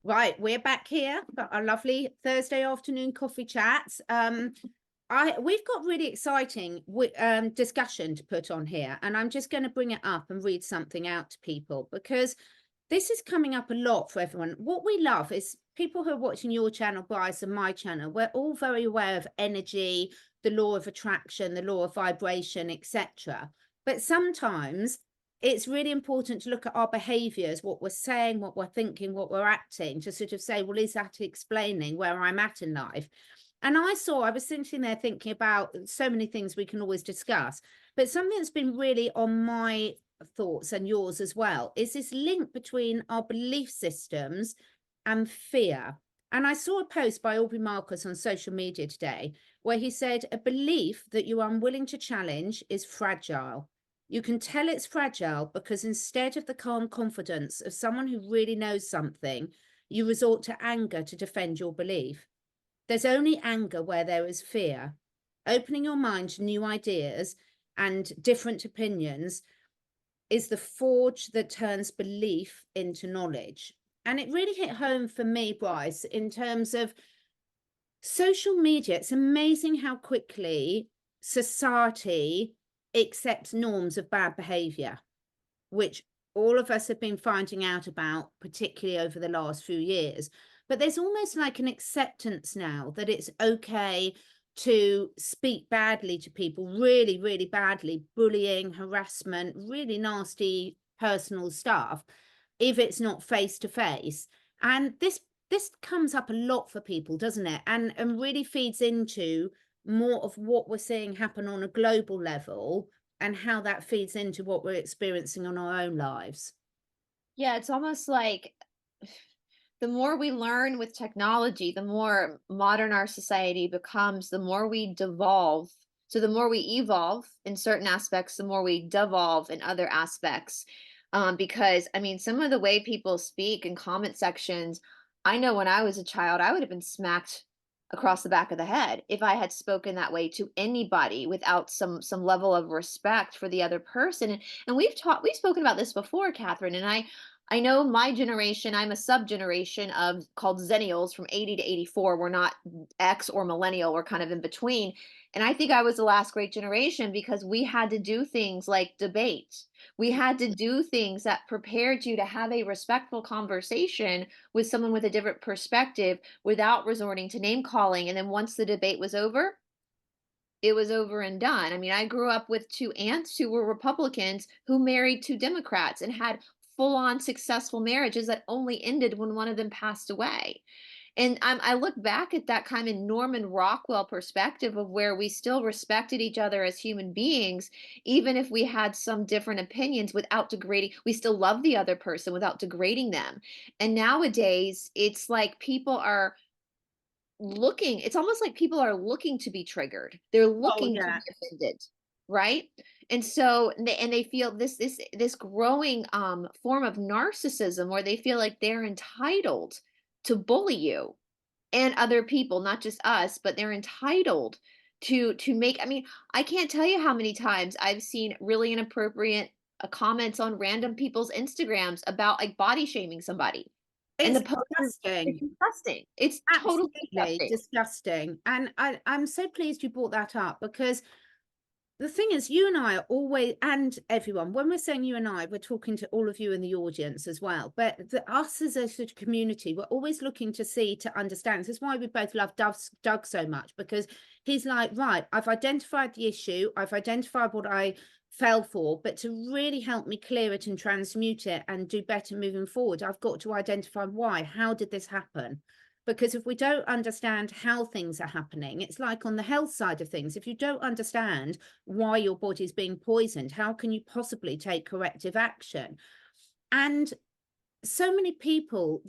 Right, we're back here for our lovely Thursday afternoon coffee chats. We've got really exciting discussion to put on here, and I'm just going to bring it up and read something out to people because this is coming up a lot for everyone. What we love is people who are watching your channel, Bryce, and my channel. We're all very aware of energy, the law of attraction, the law of vibration, etc. But sometimes it's really important to look at our behaviors, what we're saying, what we're thinking, what we're acting, to sort of say, well, is that explaining where I'm at in life? And I was sitting there thinking about so many things we can always discuss, but something that's been really on my thoughts and yours as well is this link between our belief systems and fear. And I saw a post by Aubrey Marcus on social media today where he said, a belief that you are unwilling to challenge is fragile. You can tell it's fragile because instead of the calm confidence of someone who really knows something, you resort to anger to defend your belief. There's only anger where there is fear. Opening your mind to new ideas and different opinions is the forge that turns belief into knowledge. And it really hit home for me, Bryce, in terms of social media. It's amazing how quickly society accepts norms of bad behavior, which all of us have been finding out about, particularly over the last few years. But there's almost like an acceptance now that it's okay to speak badly to people, really, really badly, bullying, harassment, really nasty personal stuff, if it's not face to face. And this comes up a lot for people, doesn't it? And really feeds into more of what we're seeing happen on a global level and how that feeds into what we're experiencing on our own lives. Yeah, it's almost like the more we learn with technology, the more modern our society becomes, the more we devolve. So the more we evolve in certain aspects, the more we devolve in other aspects. Because I mean, some of the way people speak in comment sections, I know when I was a child, I would have been smacked across the back of the head if I had spoken that way to anybody without some level of respect for the other person. And we've spoken about this before, Catherine, and I know my generation, I'm a sub generation of called Zennials from 80 to 84. We're not X or millennial, we're kind of in between. And I think I was the last great generation because we had to do things like debate. We had to do things that prepared you to have a respectful conversation with someone with a different perspective without resorting to name calling. And then once the debate was over, it was over and done. I mean, I grew up with two aunts who were Republicans who married two Democrats and had full on successful marriages that only ended when one of them passed away. And I look back at that kind of Norman Rockwell perspective of where we still respected each other as human beings, even if we had some different opinions without degrading, we still love the other person without degrading them. And nowadays, it's like people are looking, it's almost like people are looking to be triggered. They're Oh, looking to yeah. be offended, right? And so they feel this growing form of narcissism where they feel like they're entitled to bully you and other people, not just us, but they're entitled to make, I mean, I can't tell you how many times I've seen really inappropriate comments on random people's Instagrams about like body shaming somebody. And It's the post is, it's disgusting. disgusting. It's totally Absolutely disgusting. disgusting. And I'm so pleased you brought that up because the thing is, you and I are always, and everyone, when we're saying you and I, we're talking to all of you in the audience as well. But us as a sort of community, we're always looking to see, to understand. This is why we both love Doug so much, because he's like, right, I've identified the issue, I've identified what I fell for, but to really help me clear it and transmute it and do better moving forward, I've got to identify why. How did this happen? Because if we don't understand how things are happening, it's like on the health side of things, if you don't understand why your body's being poisoned, how can you possibly take corrective action? And so many people,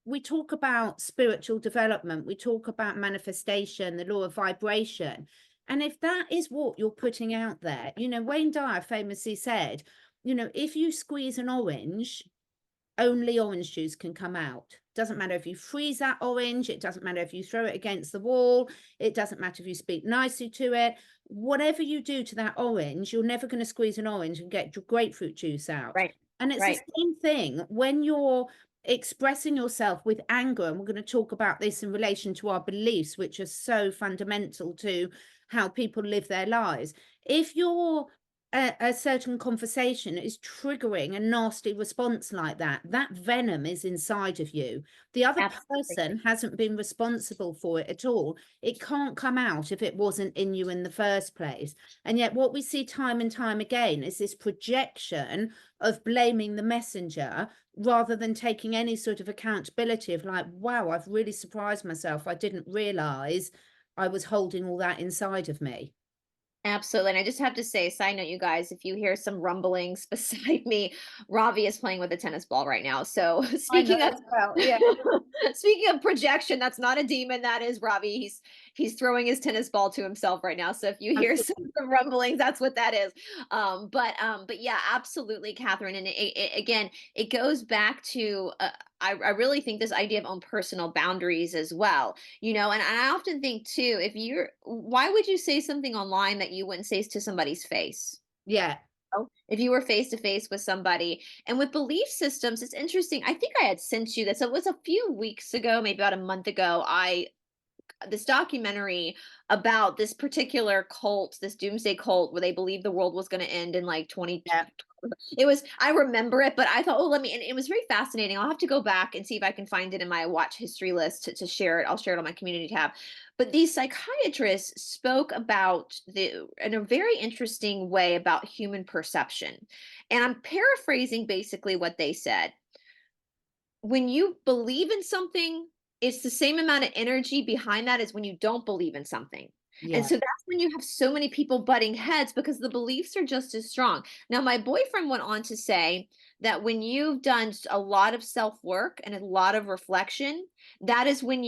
we talk about spiritual development, we talk about manifestation, the law of vibration. And if that is what you're putting out there, Wayne Dyer famously said, if you squeeze an orange, only orange juice can come out. Doesn't matter if you freeze that orange, it doesn't matter if you throw it against the wall, it doesn't matter if you speak nicely to it. Whatever you do to that orange, you're never going to squeeze an orange and get grapefruit juice out. Right. And it's the Right. same thing when you're expressing yourself with anger, and we're going to talk about this in relation to our beliefs, which are so fundamental to how people live their lives. If you're a certain conversation is triggering a nasty response like that, that venom is inside of you. The other person hasn't been responsible for it at all. It can't come out if it wasn't in you in the first place. And yet what we see time and time again is this projection of blaming the messenger rather than taking any sort of accountability of like, wow, I've really surprised myself. I didn't realize I was holding all that inside of me. Absolutely. And I just have to say, side note, you guys, if you hear some rumblings beside me, Ravi is playing with a tennis ball right now. So speaking of yeah. speaking of projection, that's not a demon, that is Ravi. He's throwing his tennis ball to himself right now. So if you hear some rumblings, that's what that is. But yeah, absolutely, Catherine. And again, it goes back to I really think this idea of own personal boundaries as well, you know, and I often think too, why would you say something online that you wouldn't say to somebody's face? Yeah. If you were face to face with somebody. And with belief systems, it's interesting. I think I had sent you this. It was a few weeks ago, maybe about a month ago. This documentary about this particular cult, this doomsday cult, where they believed the world was going to end in like 20. Yeah. I remember it, but I thought, oh, and it was very fascinating. I'll have to go back and see if I can find it in my watch history list to share it. I'll share it on my community tab. But these psychiatrists spoke in a very interesting way about human perception. And I'm paraphrasing basically what they said. When you believe in something, it's the same amount of energy behind that as when you don't believe in something. And Yeah. so that's when you have so many people butting heads because the beliefs are just as strong. Now, my boyfriend went on to say that when you've done a lot of self work and a lot of reflection, that is when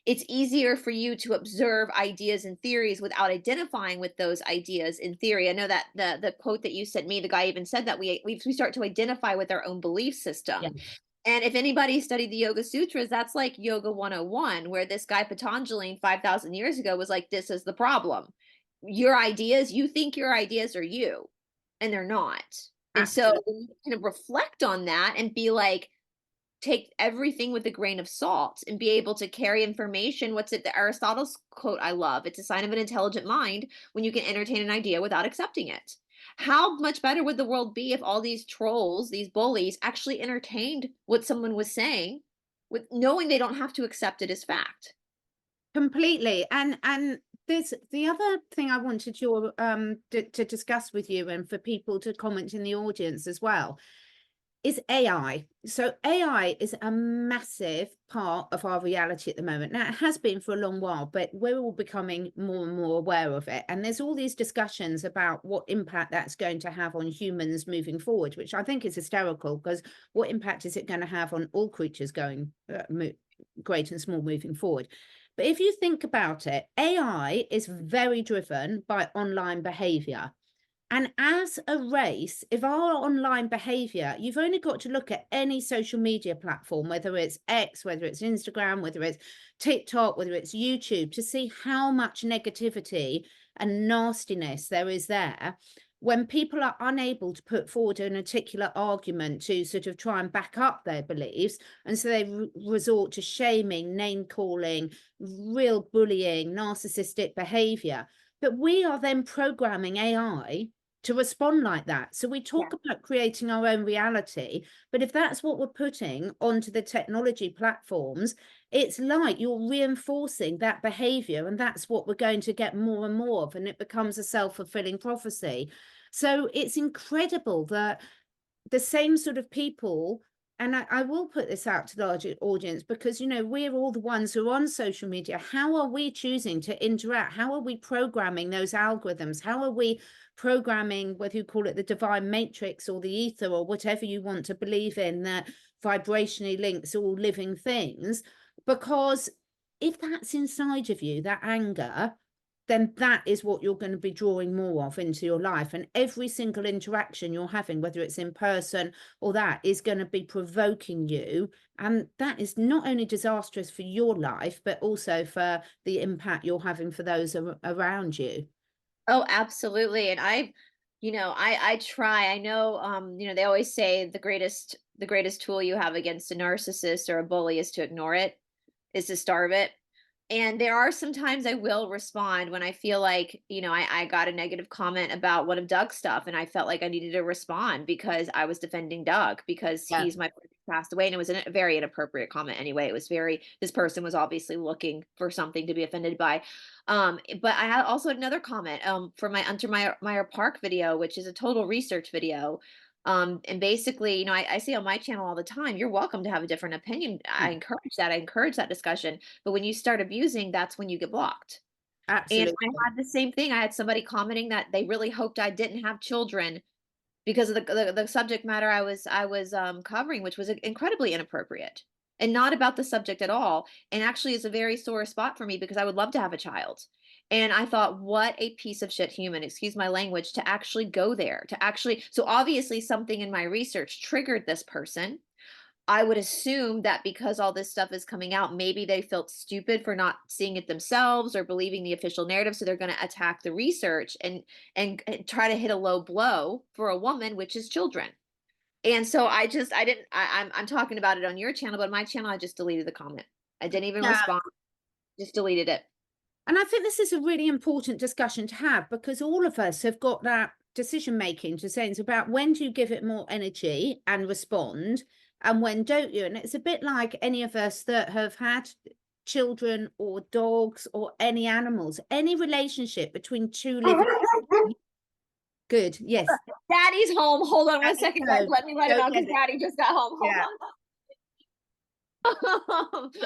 it's easier for you to observe ideas and theories without identifying with those ideas in theory. I know that the quote that you sent me, the guy even said that we start to identify with our own belief system. Yeah. And if anybody studied the Yoga Sutras, that's like Yoga 101, where this guy Patanjali 5,000 years ago was like, this is the problem. You think your ideas are you, and they're not. And so you kind of reflect on that and be like, take everything with a grain of salt and be able to carry information. What's it? The Aristotle's quote I love. It's a sign of an intelligent mind when you can entertain an idea without accepting it. How much better would the world be if all these trolls, these bullies, actually entertained what someone was saying with knowing they don't have to accept it as fact? Completely. And there's the other thing I wanted to discuss with you and for people to comment in the audience as well is AI. So AI is a massive part of our reality at the moment. Now, it has been for a long while, but we're all becoming more and more aware of it. And there's all these discussions about what impact that's going to have on humans moving forward, which I think is hysterical, because what impact is it going to have on all creatures going great and small moving forward? But if you think about it, AI is very driven by online behavior. And as a race, if our online behavior, you've only got to look at any social media platform, whether it's X, whether it's Instagram, whether it's TikTok, whether it's YouTube, to see how much negativity and nastiness there is there. When people are unable to put forward an articulate argument to sort of try and back up their beliefs, and so they resort to shaming, name calling, real bullying, narcissistic behavior. But we are then programming AI to respond like that. So we talk about creating our own reality, but if that's what we're putting onto the technology platforms, it's like you're reinforcing that behavior, and that's what we're going to get more and more of, and it becomes a self-fulfilling prophecy. So it's incredible that the same sort of people, and I will put this out to the larger audience, because, you know, we're all the ones who are on social media. How are we choosing to interact? How are we programming those algorithms? How are we programming, whether you call it the divine matrix or the ether or whatever you want to believe in, that vibrationally links all living things? Because if that's inside of you, that anger, then that is what you're going to be drawing more of into your life. And every single interaction you're having, whether it's in person or that, is going to be provoking you. And that is not only disastrous for your life, but also for the impact you're having for those around you. Oh, absolutely. And I try. I know, they always say the greatest tool you have against a narcissist or a bully is to ignore it, is to starve it. And there are some times I will respond when I feel like, I got a negative comment about one of Doug's stuff, and I felt like I needed to respond because I was defending Doug because Yeah. he's my friend who passed away. And it was a very inappropriate comment anyway. It was this person was obviously looking for something to be offended by. But I had also another comment for my Under Meyer Park video, which is a total research video. And basically, I say on my channel all the time, you're welcome to have a different opinion. I encourage that. I encourage that discussion. But when you start abusing, that's when you get blocked. And Absolutely. I had the same thing. I had somebody commenting that they really hoped I didn't have children because of the subject matter I was covering, which was incredibly inappropriate and not about the subject at all. And actually, is a very sore spot for me because I would love to have a child. And I thought, what a piece of shit human, excuse my language, to actually go there, to actually. So obviously, something in my research triggered this person. I would assume that because all this stuff is coming out, maybe they felt stupid for not seeing it themselves or believing the official narrative. So they're going to attack the research and try to hit a low blow for a woman, which is children. And so I didn't, I'm talking about it on your channel, but my channel, I just deleted the comment. I didn't even Yeah. respond, just deleted it. And I think this is a really important discussion to have, because all of us have got that decision making to say it's about when do you give it more energy and respond, and when don't you? And it's a bit like any of us that have had children or dogs or any animals, any relationship between two living. Good, yes. Daddy's home. Hold on one Daddy's second, guys. home. Let me let him Go out get because it. Daddy just got home. Hold Yeah. on.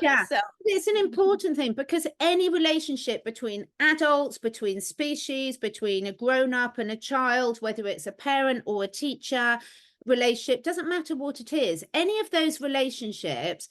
Yeah, So it's an important thing, because any relationship between adults, between species, between a grown-up and a child, whether it's a parent or a teacher relationship, doesn't matter what it is, any of those relationships,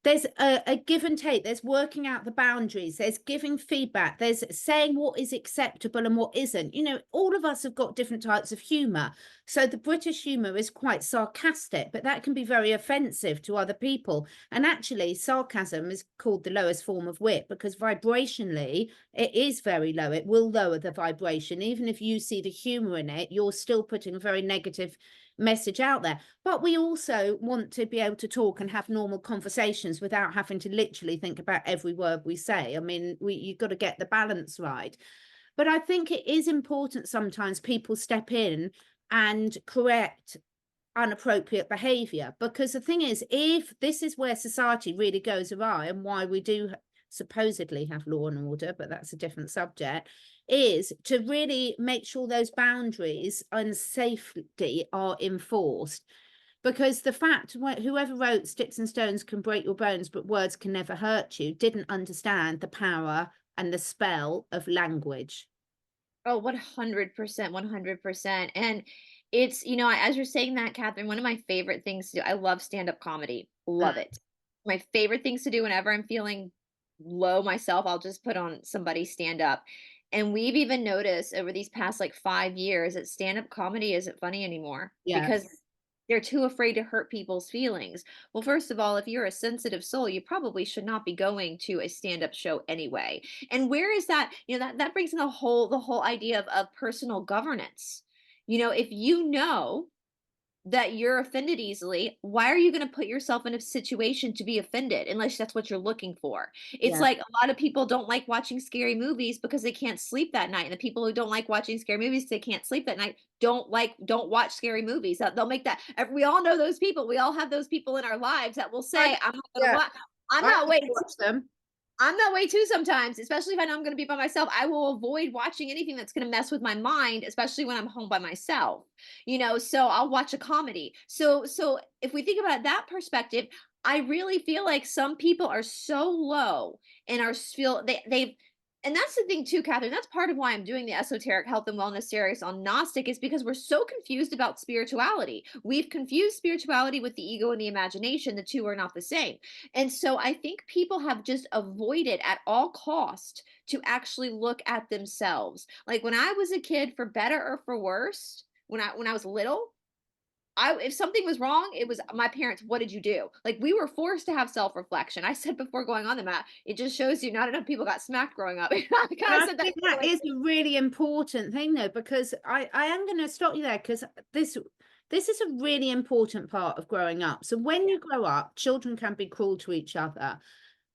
there's a give and take, there's working out the boundaries, there's giving feedback, there's saying what is acceptable and what isn't. All of us have got different types of humor. So the British humor is quite sarcastic, but that can be very offensive to other people. And actually, sarcasm is called the lowest form of wit because vibrationally, it is very low. It will lower the vibration. Even if you see the humor in it, you're still putting a very negative message out there. But we also want to be able to talk and have normal conversations without having to literally think about every word we say. I mean, you've got to get the balance right. But I think it is important sometimes people step in and correct inappropriate behavior, because the thing is, if this is where society really goes awry and why we do supposedly have law and order, but that's a different subject, is to really make sure those boundaries and safety are enforced. Because the fact whoever wrote sticks and stones can break your bones but words can never hurt you didn't understand the power and the spell of language. Oh, 100%, 100%. And it's, as you're saying that, Catherine, one of my favorite things to do, I love stand-up comedy. Love it. My favorite things to do whenever I'm feeling low myself, I'll just put on somebody stand up. And we've even noticed over these past like 5 years that stand-up comedy isn't funny anymore because Yes. they're too afraid to hurt people's feelings. Well, first of all, if you're a sensitive soul, you probably should not be going to a stand-up show anyway. And where is that? That brings in the whole idea of personal governance. If you know that you're offended easily, why are you going to put yourself in a situation to be offended unless that's what you're looking for? It's Yeah. like a lot of people don't like watching scary movies because they can't sleep that night. And the people who don't like watching scary movies, they can't sleep that night, don't watch scary movies. They'll make that. We all know those people. We all have those people in our lives that will say, I'm not going to Yeah. watch. I'm I not waiting. watch them. I'm that way too sometimes, especially if I know I'm going to be by myself. I will avoid watching anything that's going to mess with my mind, especially when I'm home by myself. So I'll watch a comedy. So if we think about that perspective, I really feel like some people are so low and they've and that's the thing too, Catherine. That's part of why I'm doing the esoteric health and wellness series on Gnostic, is because we're so confused about spirituality. We've confused spirituality with the ego and the imagination. The two are not the same. And so I think people have just avoided at all cost to actually look at themselves. Like when I was a kid, for better or for worse, when I was little, if something was wrong, it was my parents, what did you do? Like, we were forced to have self-reflection. I said before going on the mat, it just shows you not enough people got smacked growing up. I But kind of I said that. think that is a really important thing, though, because I am going to stop you there, because this is a really important part of growing up. So when you grow up, children can be cruel to each other,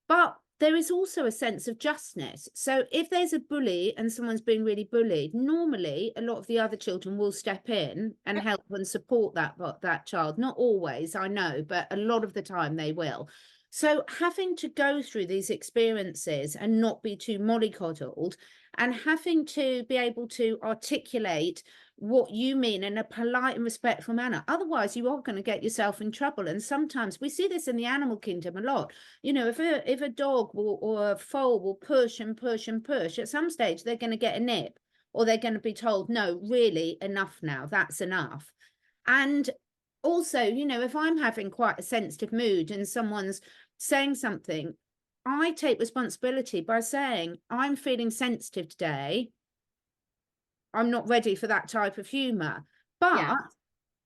but there is also a sense of justness. So if there's a bully and someone's being really bullied, normally a lot of the other children will step in and help and support that child. Not always, I know, but a lot of the time they will. So having to go through these experiences and not be too mollycoddled, and having to be able to articulate what you mean in a polite and respectful manner. Otherwise, you are going to get yourself in trouble. And sometimes we see this in the animal kingdom a lot. You know, if a dog or a foal will push and push and push, at some stage they're going to get a nip, or they're going to be told, no, really, enough now, that's enough. And also, you know, if I'm having quite a sensitive mood and someone's saying something, I take responsibility by saying, I'm feeling sensitive today. I'm not ready for that type of humor. But Yeah.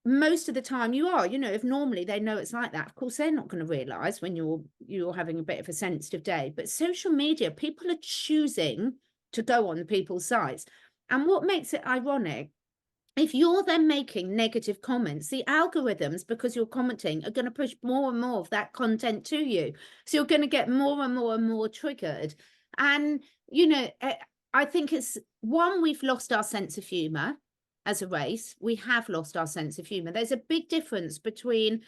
most of the time you are, you know, if normally they know it's like that, of course they're not going to realize when you're having a bit of a sensitive day. But social media, people are choosing to go on people's sites. And what makes it ironic, if you're then making negative comments, the algorithms, because you're commenting, are going to push more and more of that content to you. So you're going to get more and more and more triggered. And, you know, I think it's one, we've lost our sense of humor as a race. We have lost our sense of humor. There's a big difference between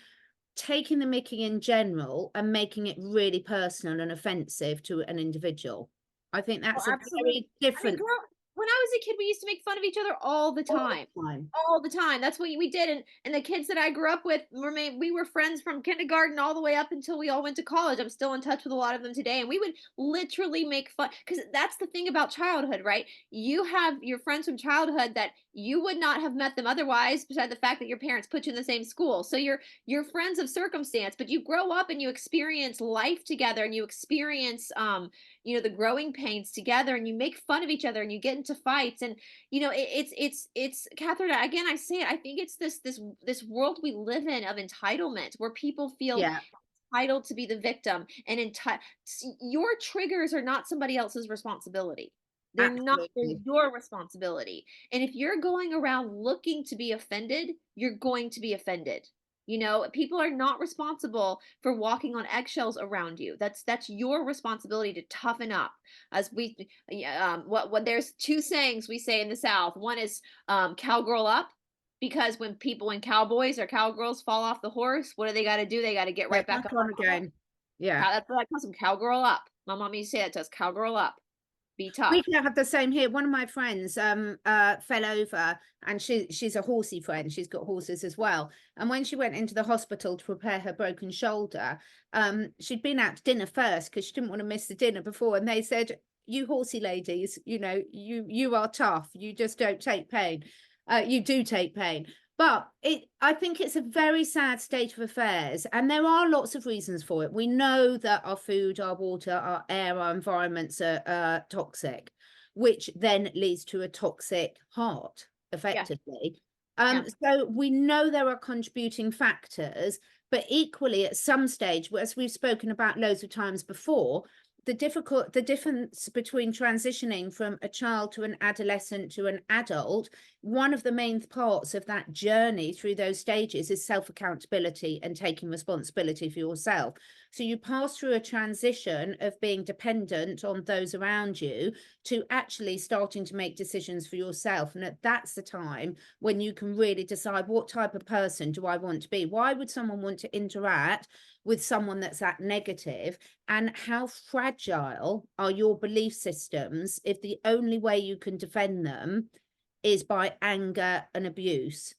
taking the mickey in general and making it really personal and offensive to an individual. I think Well, that's a absolutely. very I mean, different. girl, when I was a kid, we used to make fun of each other all the All time. the time. All the time. That's what we did. And the kids that I grew up with we were friends from kindergarten all the way up until we all went to college. I'm still in touch with a lot of them today. And we would literally make fun, because that's the thing about childhood, right? You have your friends from childhood that you would not have met them otherwise, besides the fact that your parents put you in the same school. So you're friends of circumstance, but you grow up and you experience life together, and you experience you know, the growing pains together, and you make fun of each other, and you get into fights. And you know, it's Catherine, again, I say it, I think it's this world we live in of entitlement, where people feel Yeah, entitled to be the victim, and your triggers are not somebody else's responsibility. They're absolutely. your responsibility. And if you're going around looking to be offended, you're going to be offended. You know, people are not responsible for walking on eggshells around you. That's your responsibility to toughen up. As we yeah, what there's two sayings we say in the South. One is cowgirl up, because when cowboys or cowgirls fall off the horse, what do they got to do? They got to get right Get back back up on on the horse. again. Yeah. That's what I call some cowgirl up. My mom used to say that to us, cowgirl up. Be We tough. can have the same here. One of my friends fell over, and she's a horsey friend. She's got horses as well. And when she went into the hospital to repair her broken shoulder, she'd been out to dinner first because she didn't want to miss the dinner before. And they said, you horsey ladies, you know, you are tough. You just don't take pain. You do take pain. But I think it's a very sad state of affairs, and there are lots of reasons for it. We know that our food, our water, our air, our environments are toxic, which then leads to a toxic heart, Yeah. effectively. Yeah. So we know there are contributing factors, but equally at some stage, as we've spoken about loads of times before, the difference between transitioning from a child to an adolescent to an adult, one of the main parts of that journey through those stages is self-accountability and taking responsibility for yourself. So you pass through a transition of being dependent on those around you to actually starting to make decisions for yourself. And that's the time when you can really decide, what type of person do I want to be? Why would someone want to interact with someone that's that negative? And how fragile are your belief systems if the only way you can defend them is by anger and abuse?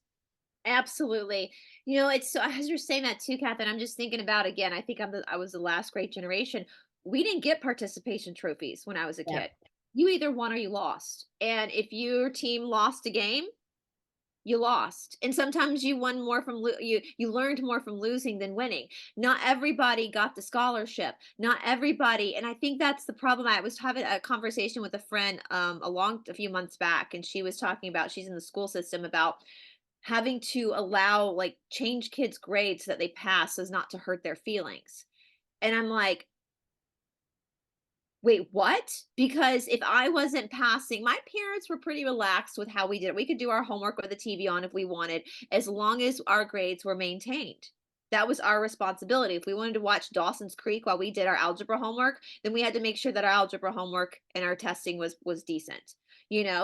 Absolutely. You know, it's so, as you're saying that too, Catherine, I'm just thinking about, again, I think I was the last great generation. We didn't get participation trophies when I was a Yeah, kid. You either won or you lost. And if your team lost a game, you lost. And sometimes you won more from you learned more from losing than winning. Not everybody got the scholarship. Not everybody, and I think that's the problem. I was having a conversation with a friend a few months back, and she was talking about, she's in the school system, about having to allow, like, change kids' grades so that they pass as not to hurt their feelings. And I'm like, wait, what? Because if I wasn't passing, my parents were pretty relaxed with how we did it. We could do our homework with the TV on if we wanted, as long as our grades were maintained. That was our responsibility. If we wanted to watch Dawson's Creek while we did our algebra homework, then we had to make sure that our algebra homework and our testing was decent.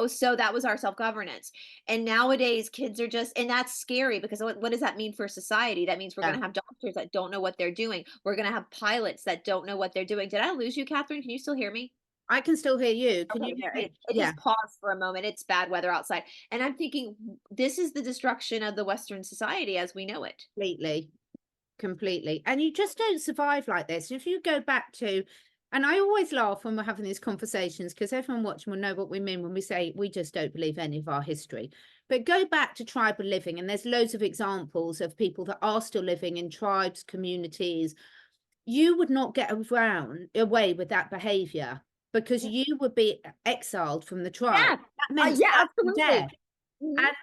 So that was our self-governance. And nowadays kids are just, and that's scary, because what does that mean for society? That means we're Yeah. going to have doctors that don't know what they're doing. We're going to have pilots that don't know what they're doing. Did I lose you, Catherine? Can you still hear me? I can still hear you. Can Okay, you there. hear It, me? it Yeah, just paused for a moment. It's bad weather outside. And I'm thinking, this is the destruction of the Western society as we know it. completely. Completely. And you just don't survive like this. If you go back to, and I always laugh when we're having these conversations, because everyone watching will know what we mean when we say we just don't believe any of our history. But go back to tribal living, and there's loads of examples of people that are still living in tribes, communities. You would not get away with that behavior, because Yeah, you would be exiled from the tribe. That meant yeah, certain absolutely. death. Mhm. And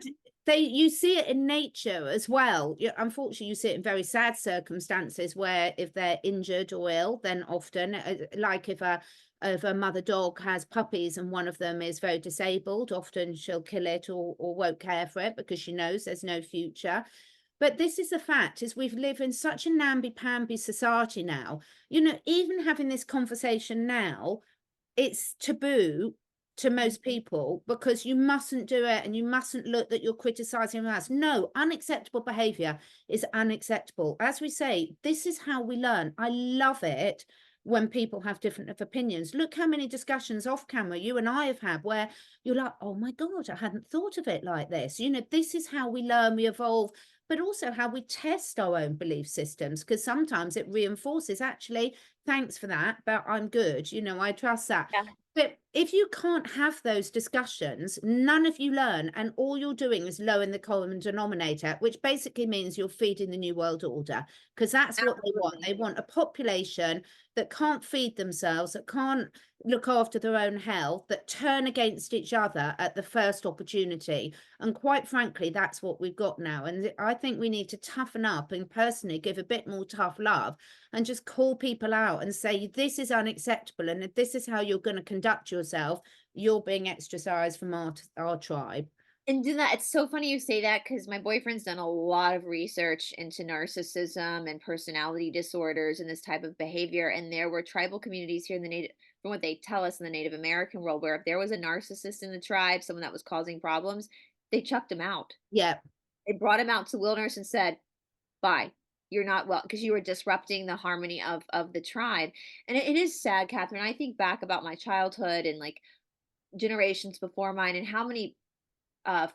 you see it in nature as well. Unfortunately, you see it in very sad circumstances, where if they're injured or ill, then often, like if a mother dog has puppies and one of them is very disabled, often she'll kill it, or won't care for it, because she knows there's no future. But this is the fact, is we've lived in such a namby-pamby society now. Even having this conversation now, it's taboo to most people, because you mustn't do it, and you mustn't look that you're criticizing us. No, unacceptable behavior is unacceptable. As we say, this is how we learn. I love it when people have different opinions. Look how many discussions off camera you and I have had where you're like, oh my God, I hadn't thought of it like this. This is how we learn, we evolve, but also how we test our own belief systems, because sometimes it reinforces, actually, thanks for that, but I'm good. I trust that. Yeah. But if you can't have those discussions, none of you learn, and all you're doing is lowering the common denominator, which basically means you're feeding the New World Order, because that's what they want. Absolutely. They want a population that can't feed themselves, that can't look after their own health, that turn against each other at the first opportunity. And quite frankly, that's what we've got now. And I think we need to toughen up, and personally give a bit more tough love, and just call people out and say, this is unacceptable, and if this is how you're going to conduct yourself, you're being ostracized from our tribe. And do that. It's so funny you say that, because my boyfriend's done a lot of research into narcissism and personality disorders and this type of behavior. And there were tribal communities here in the Native, from what they tell us, in the Native American world, where if there was a narcissist in the tribe, someone that was causing problems, they chucked him out. Yeah. They brought him out to wilderness and said, bye. You're not well, because you were disrupting the harmony of the tribe. And it is sad, Catherine. I think back about my childhood and, like, generations before mine, and how many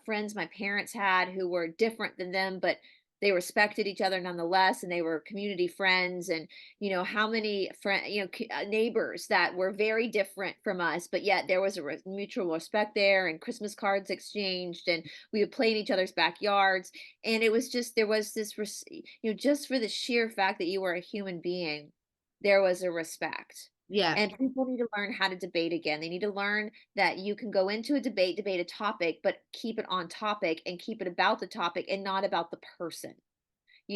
friends my parents had who were different than them, but they respected each other nonetheless, and they were community friends. And how many neighbors that were very different from us, but yet there was a mutual respect there, and Christmas cards exchanged, and we would play in each other's backyards. And it was just, there was this just for the sheer fact that you were a human being, there was a respect. Yeah. And people need to learn how to debate again. They need to learn that you can go into a debate a topic, but keep it on topic, and keep it about the topic and not about the person.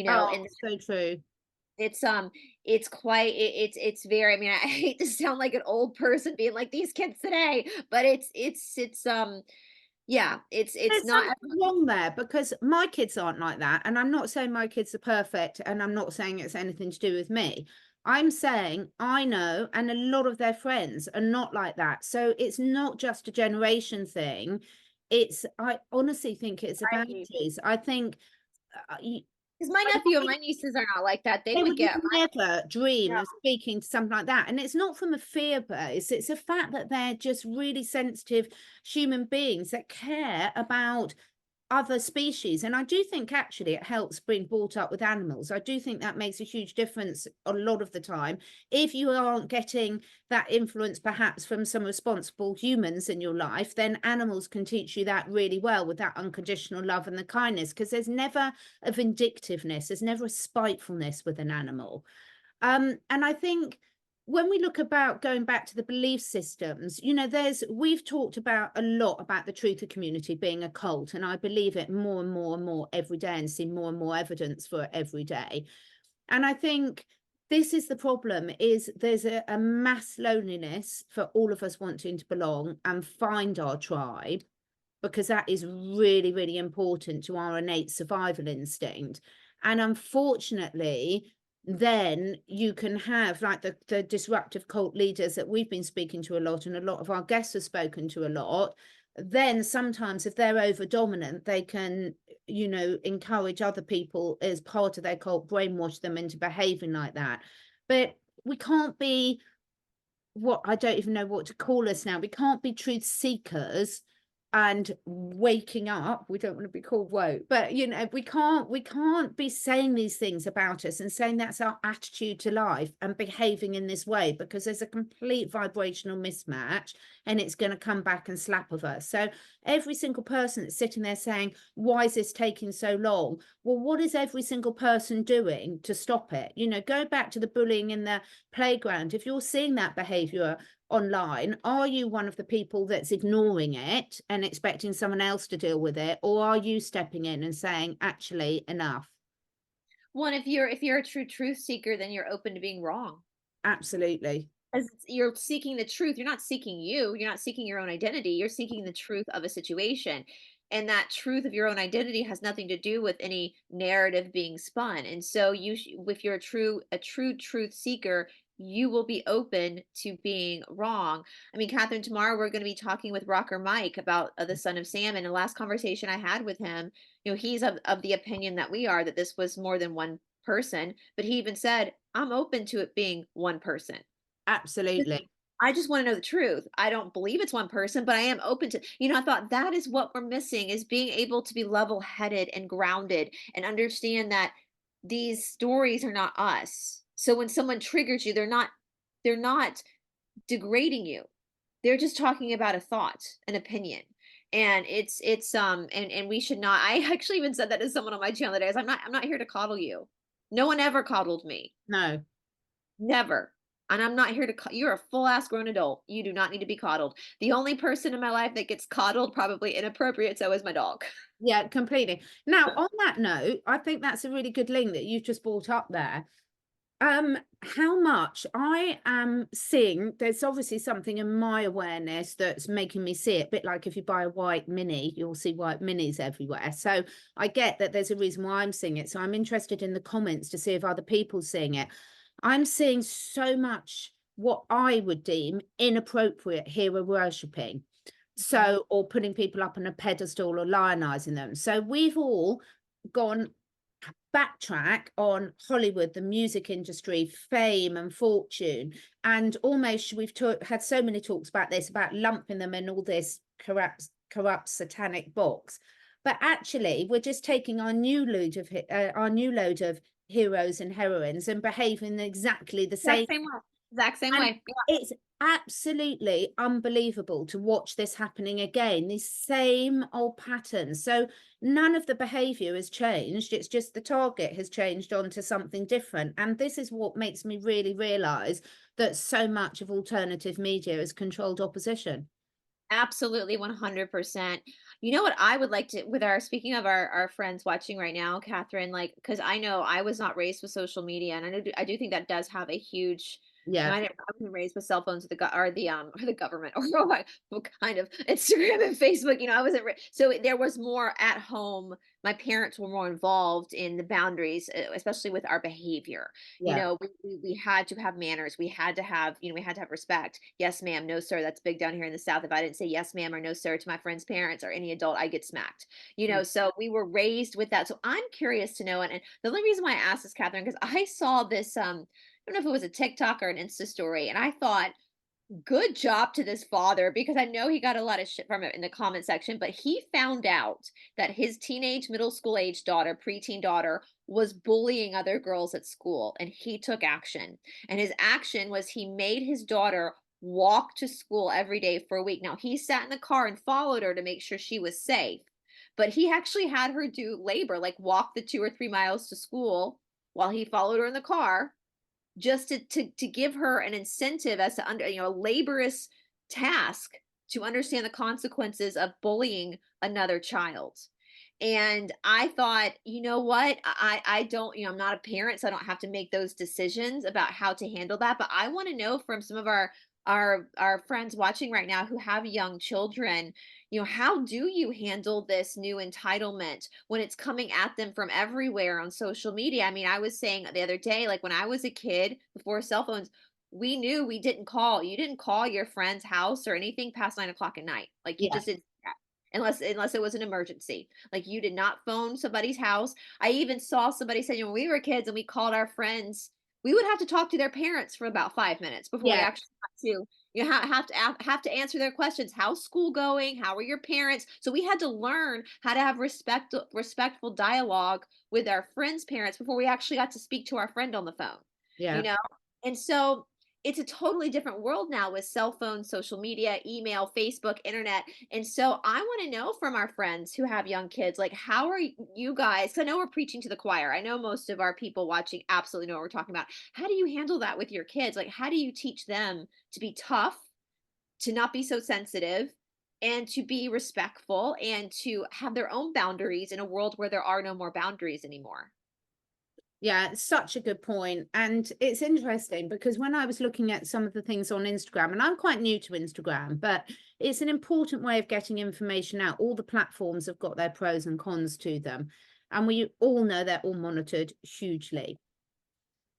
Oh, And so true. it's it's quite it's very, I mean, I hate to sound like an old person being like these kids today, but yeah, it's There's not. something wrong there, because my kids aren't like that. And I'm not saying my kids are perfect, and I'm not saying it's anything to do with me. I'm saying I know, and a lot of their friends are not like that. So it's not just a generation thing. I honestly think it's a Right. boundaries. I think Because my nephew and my nieces are not like that. They they would would get never dream yeah. of speaking to something like that. And it's not from a fear base, it's a fact that they're just really sensitive human beings that care about other species. And I do think actually it helps being brought up with animals. I do think that makes a huge difference a lot of the time. If you aren't getting that influence perhaps from some responsible humans in your life, then animals can teach you that really well, with that unconditional love and the kindness, because there's never a vindictiveness, there's never a spitefulness with an animal. And I think when we look about going back to the belief systems, you know, we've talked about a lot about the truther community being a cult, and I believe it more and more and more every day, and see more and more evidence for it every day. And I think this is the problem, is there's a mass loneliness for all of us wanting to belong and find our tribe, because that is really, really important to our innate survival instinct. And unfortunately, then you can have like the disruptive cult leaders that we've been speaking to a lot, and a lot of our guests have spoken to a lot. Then sometimes if they're over dominant, they can, you know, encourage other people as part of their cult, brainwash them into behaving like that. But we can't be, what, I don't even know what to call us now. We can't be truth seekers and waking up. We don't want to be called woke, but you know, we can't be saying these things about us and saying that's our attitude to life and behaving in this way, because there's a complete vibrational mismatch, and it's going to come back and slap of us. So every single person that's sitting there saying, why is this taking so long? Well, what is every single person doing to stop it? You know, go back to the bullying in the playground. If you're seeing that behavior online, are you one of the people that's ignoring it and expecting someone else to deal with it, or are you stepping in and saying, actually, enough? Well, and if you're a true truth seeker, then you're open to being wrong. Absolutely. Because you're seeking the truth. You're not seeking you. You're not seeking your own identity. You're seeking the truth of a situation. And that truth of your own identity has nothing to do with any narrative being spun. And so if you're a true truth seeker, you will be open to being wrong. I mean, Catherine, tomorrow we're going to be talking with Rocker Mike about the son of Sam. And the last conversation I had with him, he's of the opinion that we are, that this was more than one person. But he even said, I'm open to it being one person. Absolutely. I just want to know the truth. I don't believe it's one person, but I am open to, I thought that is what we're missing, is being able to be level-headed and grounded and understand that these stories are not us. So when someone triggers you, they're not degrading you. They're just talking about a thought, an opinion. And and we should not, I actually even said that to someone on my channel today. I'm not here to coddle you. No one ever coddled me. No. Never. And I'm not here to you're a full ass grown adult. You do not need to be coddled. The only person in my life that gets coddled, probably inappropriate, so is my dog. Yeah, completely. Now, on that note, I think that's a really good link that you've just brought up there. How much I am seeing, there's obviously something in my awareness that's making me see it, a bit like if you buy a white mini, you'll see white minis everywhere. So I get that there's a reason why I'm seeing it. So I'm interested in the comments to see if other people are seeing it. I'm seeing so much what I would deem inappropriate hero worshipping. So, or putting people up on a pedestal or lionizing them. So we've all gone backtrack on Hollywood, the music industry, fame and fortune, and almost we've had so many talks about this, about lumping them in all this corrupt satanic box. But actually, we're just taking our new load of heroes and heroines and behaving exactly the same. Exact same way. Exact same And way. it's absolutely unbelievable to watch this happening again, these same old patterns. So none of the behavior has changed. It's just the target has changed onto something different. And this is what makes me really realize that so much of alternative media is controlled opposition. Absolutely, 100%. You know what I would like to, with our, speaking of our friends watching right now, Catherine, like, because I know I was not raised with social media, and I do think that does have a huge, Yeah. I wasn't raised with cell phones, or the government, or what kind of Instagram and Facebook. I wasn't so there was more at home. My parents were more involved in the boundaries, especially with our behavior. Yeah. We had to have manners. We had to have, we had to have respect. Yes, ma'am. No, sir. That's big down here in the South. If I didn't say yes, ma'am, or no, sir, to my friend's parents or any adult, I get smacked. So we were raised with that. So I'm curious to know, and the only reason why I asked this, Catherine, because I saw this, I don't know if it was a TikTok or an Insta story, and I thought, good job to this father, because I know he got a lot of shit from it in the comment section, but he found out that his teenage middle school age daughter, preteen daughter, was bullying other girls at school, and he took action. And his action was he made his daughter walk to school every day for a week. Now, he sat in the car and followed her to make sure she was safe, but he actually had her do labor, like walk the 2 or 3 miles to school while he followed her in the car. just to give her an incentive as to under, a laborious task to understand the consequences of bullying another child. And I thought, you know what? I don't, I'm not a parent, so I don't have to make those decisions about how to handle that. But I want to know from some of our friends watching right now who have young children, how do you handle this new entitlement when it's coming at them from everywhere on social media? I mean, I was saying the other day, like when I was a kid before cell phones, we knew we didn't call. You didn't call your friend's house or anything past 9 o'clock at night. Like you Yeah. just didn't unless it was an emergency. Like you did not phone somebody's house. I even saw somebody say, when we were kids and we called our friends, we would have to talk to their parents for about 5 minutes before we Yeah. actually got to have to answer their questions. How's school going? How are your parents? So we had to learn how to have respectful dialogue with our friends' parents before we actually got to speak to our friend on the phone. You Yeah. know, and so it's a totally different world now with cell phones, social media, email, Facebook, internet. And so I want to know from our friends who have young kids, like, how are you guys? 'Cause I know we're preaching to the choir. I know most of our people watching absolutely know what we're talking about. How do you handle that with your kids? Like, how do you teach them to be tough, to not be so sensitive, and to be respectful and to have their own boundaries in a world where there are no more boundaries anymore? Yeah, it's such a good point. And it's interesting because when I was looking at some of the things on Instagram, and I'm quite new to Instagram, but it's an important way of getting information out. All the platforms have got their pros and cons to them. And we all know they're all monitored hugely.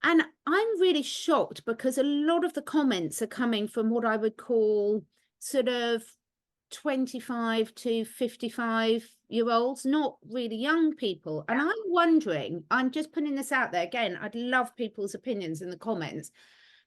And I'm really shocked because a lot of the comments are coming from what I would call sort of 25 to 55-year-olds, not really young people. And I'm wondering, I'm just putting this out there again, I'd love people's opinions in the comments,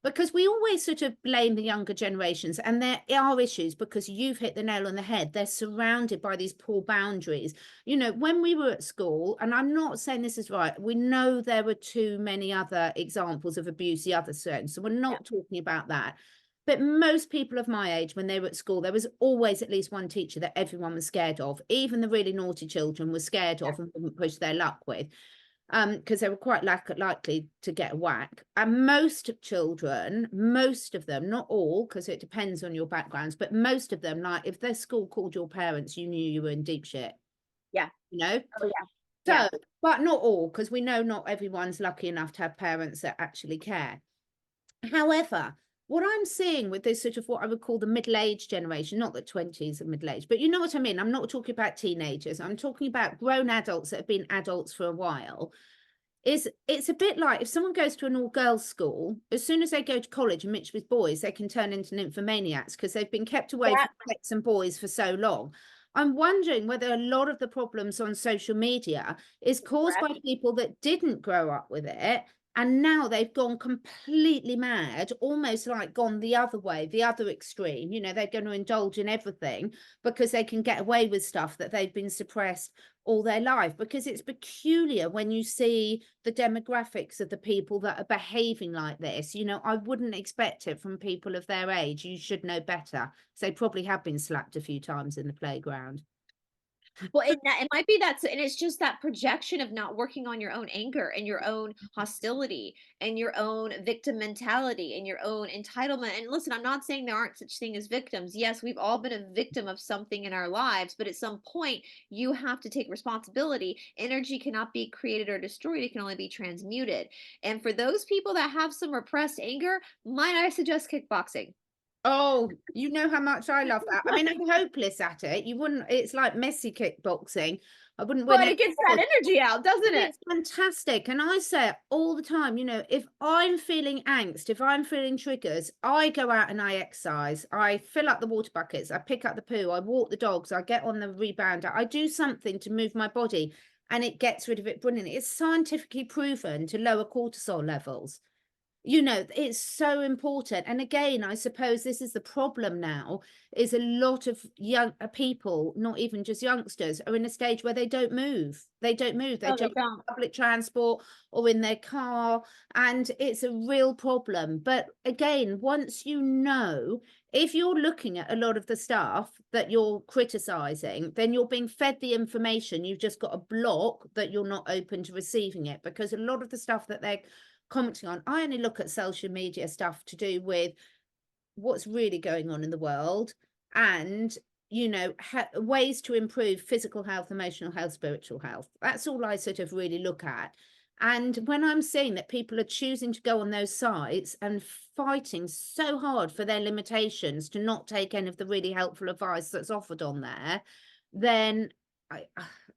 because we always sort of blame the younger generations, and there are issues because you've hit the nail on the head. They're surrounded by these poor boundaries. When we were at school, and I'm not saying this is right, we know there were too many other examples of abuse the other side, so we're not talking about that. But most people of my age, when they were at school, there was always at least one teacher that everyone was scared of. Even the really naughty children were scared of and wouldn't push their luck with, because they were quite likely to get a whack. And most children, most of them, not all, because it depends on your backgrounds, but most of them, like if their school called your parents, you knew you were in deep shit. Yeah. Oh Yeah. So, but not all, because we know not everyone's lucky enough to have parents that actually care. However, what I'm seeing with this sort of what I would call the middle-aged generation, not that 20s are middle-aged, but you know what I mean? I'm not talking about teenagers. I'm talking about grown adults that have been adults for a while. It's a bit like if someone goes to an all-girls school, as soon as they go to college and mix with boys, they can turn into nymphomaniacs because they've been kept away from sex and boys for so long. I'm wondering whether a lot of the problems on social media is caused by people that didn't grow up with it, and now they've gone completely mad, almost like gone the other way, the other extreme. They're going to indulge in everything because they can get away with stuff that they've been suppressed all their life. Because it's peculiar when you see the demographics of the people that are behaving like this. I wouldn't expect it from people of their age. You should know better. So they probably have been slapped a few times in the playground. Well, it might be and it's just that projection of not working on your own anger and your own hostility and your own victim mentality and your own entitlement. And listen, I'm not saying there aren't such thing as victims. Yes, we've all been a victim of something in our lives, but at some point you have to take responsibility. Energy cannot be created or destroyed. It can only be transmuted. And for those people that have some repressed anger, might I suggest kickboxing? Oh, you know how much I love that. I mean, I'm hopeless at it. It's like messy kickboxing. I wouldn't win But it. it gets that energy out, doesn't it? It's fantastic. And I say it all the time, if I'm feeling angst, if I'm feeling triggers, I go out and I exercise. I fill up the water buckets. I pick up the poo. I walk the dogs. I get on the rebounder. I do something to move my body, and it gets rid of it brilliantly. It's scientifically proven to lower cortisol levels. It's so important. And again, I suppose this is the problem now, is a lot of young people, not even just youngsters, are in a stage where they don't move. They jump on public transport or in their car, and it's a real problem. But again, once if you're looking at a lot of the stuff that you're criticizing, then you're being fed the information. You've just got a block that you're not open to receiving it, because a lot of the stuff that they're commenting on. I only look at social media stuff to do with what's really going on in the world, and you know, ways to improve physical health, emotional health, spiritual health. That's all I sort of really look at. And when I'm seeing that people are choosing to go on those sites and fighting so hard for their limitations to not take any of the really helpful advice that's offered on there, then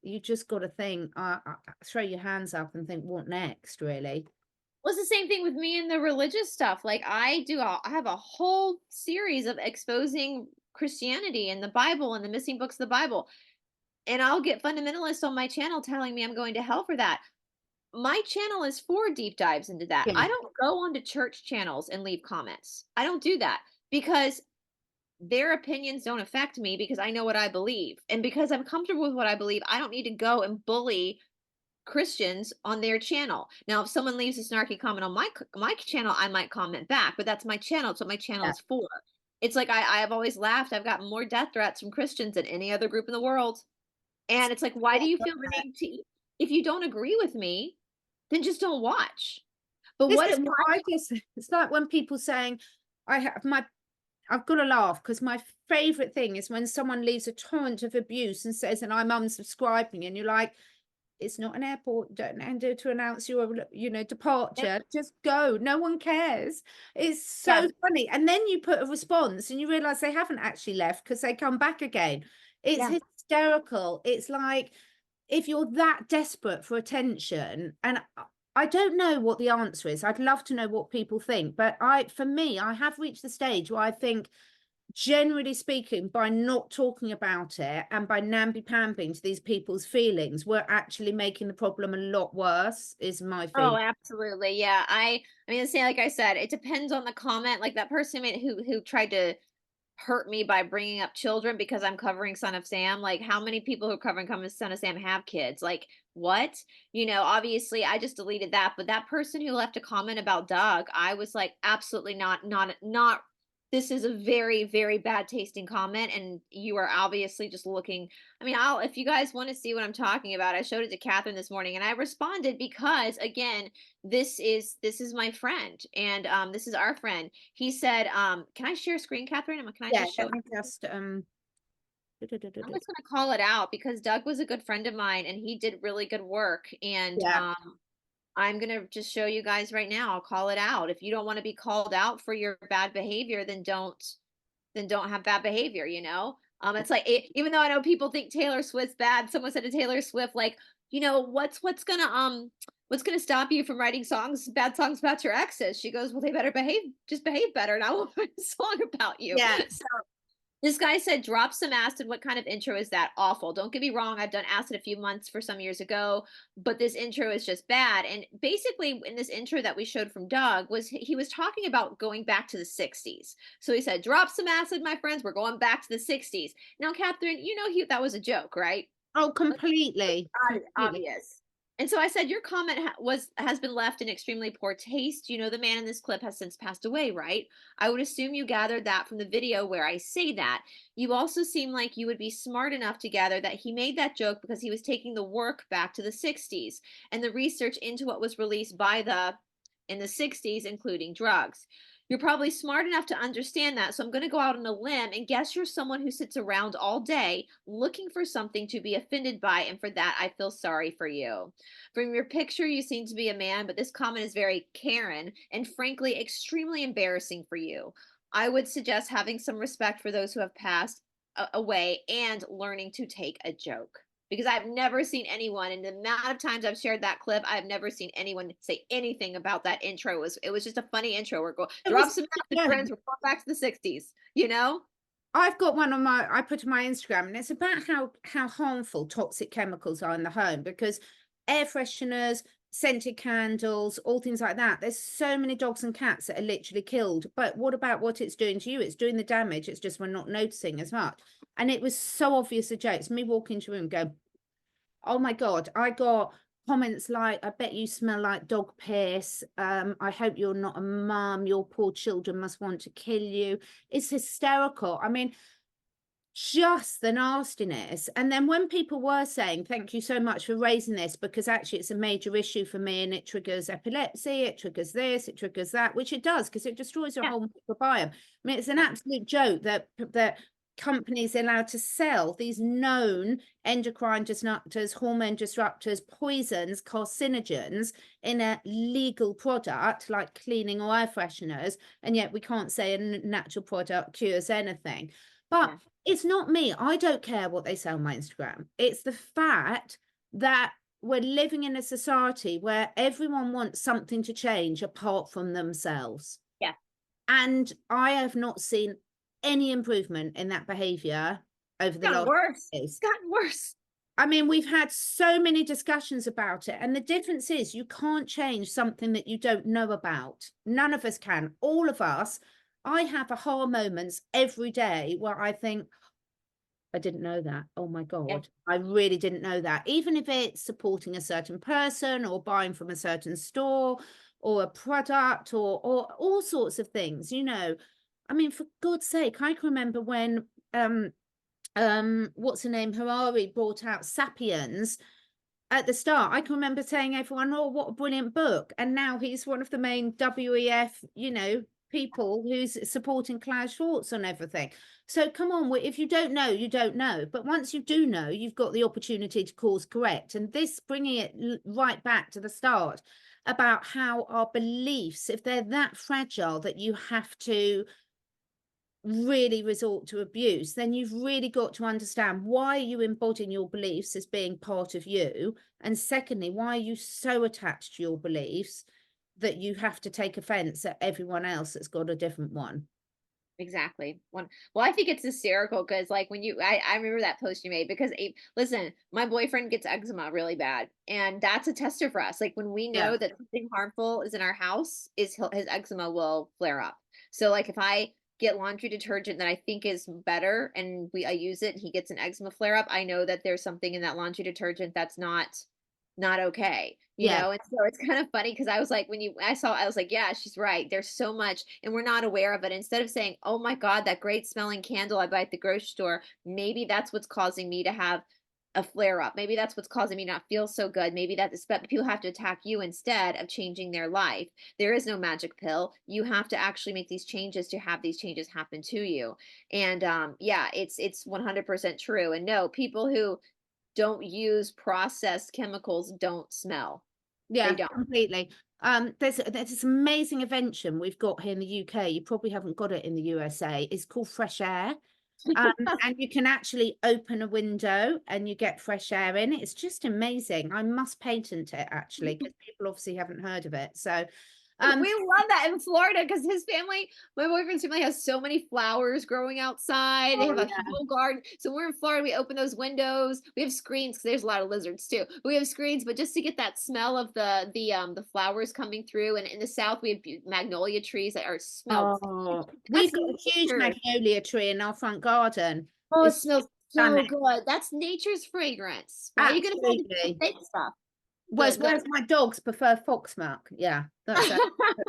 you just got to think, throw your hands up and think, what next, really? Well, it's the same thing with me and the religious stuff. Like I have a whole series of exposing Christianity and the Bible and the missing books of the Bible. And I'll get fundamentalists on my channel telling me I'm going to hell for that. My channel is for deep dives into that. Yeah. I don't go onto church channels and leave comments. I don't do that because their opinions don't affect me, because I know what I believe. And because I'm comfortable with what I believe, I don't need to go and bully Christians on their channel. Now, if someone leaves a snarky comment on my channel, I might comment back, but that's my channel. It's what my channel Yeah. is for. It's like I've always laughed. I've gotten more death threats from Christians than any other group in the world. And it's like, why do you feel the need to? If you don't agree with me, then just don't watch. But This what is what I just, it's like when people saying, I've got to laugh, because my favorite thing is when someone leaves a torrent of abuse and says, and I'm unsubscribing, and you're like, it's not an airport, don't need to announce your, you know, departure, just go, no one cares. It's so funny. And then you put a response and you realize they haven't actually left because they come back again. It's hysterical. It's like, if you're that desperate for attention, and I don't know what the answer is, I'd love to know what people think, but for me, I have reached the stage where I think, generally speaking, by not talking about it and by namby-pambing to these people's feelings, we're actually making the problem a lot worse, is my feeling. Oh, absolutely. Yeah. I mean, say, like I said, it depends on the comment. Like that person who tried to hurt me by bringing up children because I'm covering Son of Sam. Like, how many people who are covering Son of Sam have kids? Like, what? You know, obviously I just deleted that. But that person who left a comment about Doug, I was like, absolutely not. This is a very, very bad tasting comment, and you are obviously just looking. I mean, if you guys want to see what I'm talking about, I showed it to Catherine this morning, and I responded because, again, this is my friend, and this is our friend. He said, "Can I share screen, Catherine? Can I just show?" Let me just I'm just going to call it out because Doug was a good friend of mine, and he did really good work, and I'm going to just show you guys right now. I'll call it out. If you don't want to be called out for your bad behavior, then don't have bad behavior, you know? It's like, even though I know people think Taylor Swift's bad, someone said to Taylor Swift, like, you know, what's gonna stop you from writing bad songs about your exes? She goes, well, they better just behave better, and I will write a song about you. Yeah. So this guy said, drop some acid. What kind of intro is that? Awful. Don't get me wrong. I've done acid a few months for some years ago, but this intro is just bad. And basically in this intro that we showed from Doug, he was talking about going back to the 60s. So he said, drop some acid, my friends. We're going back to the 60s. Now, Catherine, you know, that was a joke, right? Oh, completely. Obvious. And so I said, your comment has been left in extremely poor taste. You know, the man in this clip has since passed away, right? I would assume you gathered that from the video where I say that. You also seem like you would be smart enough to gather that he made that joke because he was taking the work back to the 60s and the research into what was released in the 60s, including drugs. You're probably smart enough to understand that, so I'm going to go out on a limb and guess you're someone who sits around all day looking for something to be offended by, and for that, I feel sorry for you. From your picture, you seem to be a man, but this comment is very Karen and frankly extremely embarrassing for you. I would suggest having some respect for those who have passed away and learning to take a joke. Because I've never seen anyone, in the amount of times I've shared that clip, I've never seen anyone say anything about that intro. It was just a funny intro. We're going, drop some friends, we're going back to the 60s, you know? I've got one on I put on my Instagram, and it's about how harmful toxic chemicals are in the home, because air fresheners, scented candles, all things like that. There's so many dogs and cats that are literally killed. But what about what it's doing to you? It's doing the damage. It's just we're not noticing as much. And it was so obvious a joke. It's me walking into a room going, oh my God, I got comments like, I bet you smell like dog piss. I hope you're not a mum. Your poor children must want to kill you. It's hysterical. I mean, just the nastiness. And then when people were saying, thank you so much for raising this, because actually it's a major issue for me and it triggers epilepsy, it triggers this, it triggers that, which it does, because it destroys your Yeah. whole microbiome. I mean, it's an absolute joke that companies are allowed to sell these known endocrine disruptors, hormone disruptors, poisons, carcinogens in a legal product like cleaning or air fresheners, and yet we can't say a natural product cures anything. But it's not me. I don't care what they sell on my Instagram. It's the fact that we're living in a society where everyone wants something to change apart from themselves. Yeah. And I have not seen any improvement in that behavior over the last worse. years. It's gotten worse. I mean, we've had so many discussions about it. And the difference is you can't change something that you don't know about. None of us can. All of us. I have aha moments every day where I think, I didn't know that. Oh my God, I really didn't know that. Even if it's supporting a certain person or buying from a certain store or a product or all sorts of things, you know. I mean, for God's sake, I can remember when what's her name, Harari brought out Sapiens at the start. I can remember saying everyone, oh, what a brilliant book. And now he's one of the main WEF, you know, people who's supporting Klaus Schwartz on everything. So come on, if you don't know, you don't know. But once you do know, you've got the opportunity to course correct. And this, bringing it right back to the start about how our beliefs, if they're that fragile that you have to really resort to abuse, then you've really got to understand why are you embodying your beliefs as being part of you, and secondly, why are you so attached to your beliefs that you have to take offense at everyone else that's got a different one. Exactly. Well, I think it's hysterical because, like, when I remember that post you made because, listen, my boyfriend gets eczema really bad, and that's a tester for us. Like, when we know that something harmful is in our house, his eczema will flare up. So, like, if I get laundry detergent that I think is better and I use it and he gets an eczema flare up, I know that there's something in that laundry detergent that's not okay, you know. And so it's kind of funny because I was like, I was like, yeah, she's right, there's so much and we're not aware of it. Instead of saying, oh my God, that great smelling candle I buy at the grocery store, maybe that's what's causing me to have a flare up, maybe that's what's causing me not feel so good, maybe that's, but people have to attack you instead of changing their life. There is no magic pill. You have to actually make these changes to have these changes happen to you. And yeah, it's 100% true. And no, people who don't use processed chemicals don't smell. Yeah, They don't. completely. There's this amazing invention we've got here in the UK. You probably haven't got it in the USA. It's called fresh air. And you can actually open a window and you get fresh air in. It's just amazing. I must patent it actually, because people obviously haven't heard of it. So we love that in Florida because my boyfriend's family has so many flowers growing outside. They have a whole garden. So we're in Florida. We open those windows. We have screens because there's a lot of lizards too. We have screens, but just to get that smell of the flowers coming through. And in the South, we have magnolia trees that are smelled. We've got a huge magnolia tree in our front garden. Oh, it smells so good. That's nature's fragrance. Why are you going to fake stuff? Whereas my dogs prefer foxmark. Yeah, that's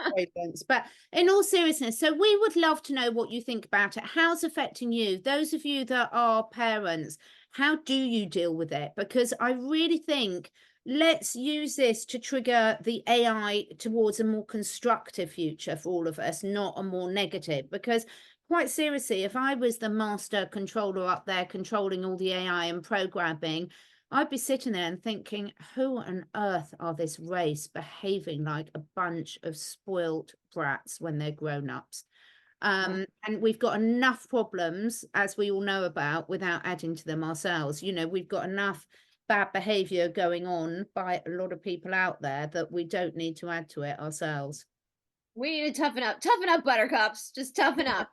fragrance. But in all seriousness, so we would love to know what you think about it. How's it affecting you? Those of you that are parents, how do you deal with it? Because I really think let's use this to trigger the AI towards a more constructive future for all of us, not a more negative. Because quite seriously, if I was the master controller up there controlling all the AI and programming, I'd be sitting there and thinking, who on earth are this race behaving like a bunch of spoilt brats when they're grown-ups? And we've got enough problems, as we all know about, without adding to them ourselves. You know, we've got enough bad behavior going on by a lot of people out there that we don't need to add to it ourselves. We need to toughen up. Toughen up, buttercups. Just toughen up.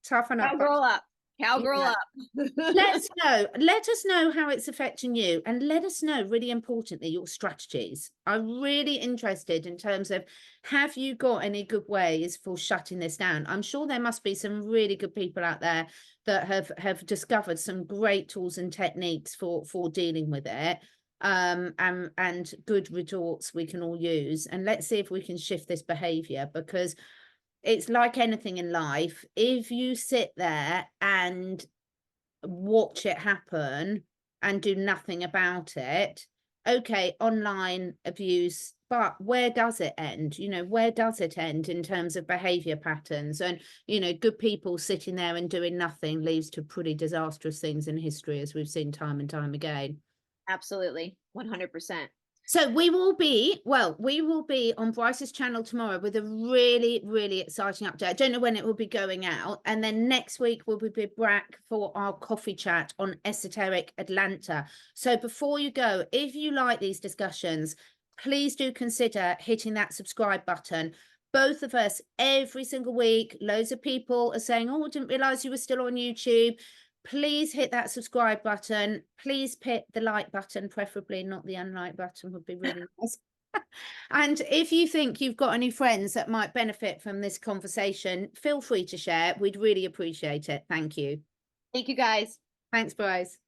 Toughen up. Cowgirl up. Cowgirl up. Let us know how it's affecting you, and let us know, really importantly, your strategies. I'm really interested in terms of, have you got any good ways for shutting this down? I'm sure there must be some really good people out there that have discovered some great tools and techniques for dealing with it, and good retorts we can all use. And let's see if we can shift this behavior, because it's like anything in life. If you sit there and watch it happen and do nothing about it. Okay, online abuse, but where does it end? You know, where does it end in terms of behavior patterns? And, you know, good people sitting there and doing nothing leads to pretty disastrous things in history, as we've seen time and time again. Absolutely. 100%. So we will be on Bryce's channel tomorrow with a really, really exciting update. I don't know when it will be going out. And then next week we'll be back for our coffee chat on esoteric Atlanta. So before you go, if you like these discussions, please do consider hitting that subscribe button. Both of us, every single week, loads of people are saying, oh, I didn't realize you were still on YouTube. Please hit that subscribe button. Please hit the like button, preferably not the unlike button, would be really nice. And if you think you've got any friends that might benefit from this conversation, feel free to share. We'd really appreciate it. Thank you. Thank you, guys. Thanks, Bryce.